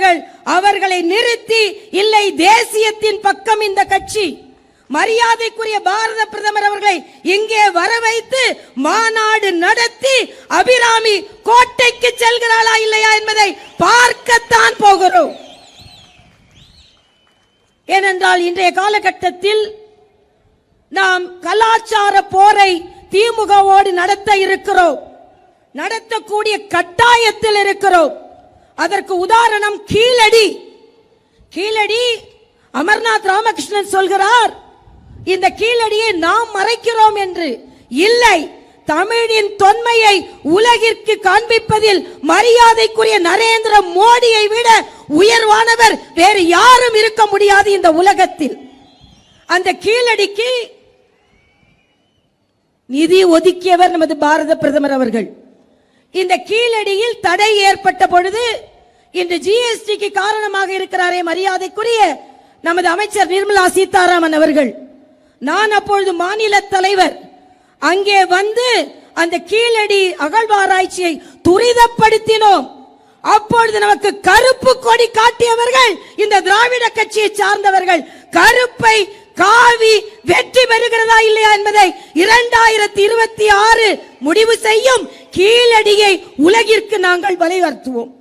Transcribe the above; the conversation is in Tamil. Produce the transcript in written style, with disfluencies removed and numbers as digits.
நாங்கள் அவர்களை நிறுத்தி, இல்லை தேசியத்தின் பக்கம் இந்த கட்சி, மரியாதைக்குரிய பாரத பிரதமர் அவர்களை இங்கே வர வைத்து மாநாடு நடத்தி அபிராமி கோட்டைக்கு செல்கிறாளா இல்லையா என்பதை பார்க்கத்தான் போகிறோம். ஏனென்றால் இன்றைய காலகட்டத்தில் நாம் கலாச்சார போரை திமுகவோடு நடத்த இருக்கிறோம், நடத்தக்கூடிய கட்டாயத்தில் இருக்கிறோம். அதற்கு உதாரணம் கீழடி. கீழடி அமர்நாத் ராமகிருஷ்ணன் சொல்கிறார், இந்த கீழடியை நாம் மறைக்கிறோம் என்று. இல்லை, தமிழின் தொன்மையை உலகிற்கு காண்பிப்பதில் மரியாதைக்குரிய நரேந்திர மோடியை விட உயர்வானவர் வேறு யாரும் இருக்க முடியாது இந்த உலகத்தில். அந்த கீழடிக்கு நிதி ஒதுக்கியவர் நமது பாரத பிரதமர் அவர்கள். இந்த கீழடியில் தடை ஏற்பட்ட பொழுது இன்று ஜிஎஸ்டிக்கு காரணமாக இருக்கிறாரே மரியாதைக்குரிய நமது அமைச்சர் நிர்மலா சீதாராமன் அவர்கள். நான் அப்பொழுது மாநில தலைவர். அங்கே வந்து அந்த கீழடி அகழ்வாராய்ச்சியை துரிதப்படுத்தினோம். அப்பொழுது நமக்கு கருப்பு கொடி காட்டியவர்கள் இந்த திராவிட கட்சியை சார்ந்தவர்கள். கருப்பை காவி வெற்றி பெறுகிறதா இல்லையா என்பதை 2026 முடிவு செய்யும். கீழடியை உலகிற்கு நாங்கள் வலியுறுத்துவோம்.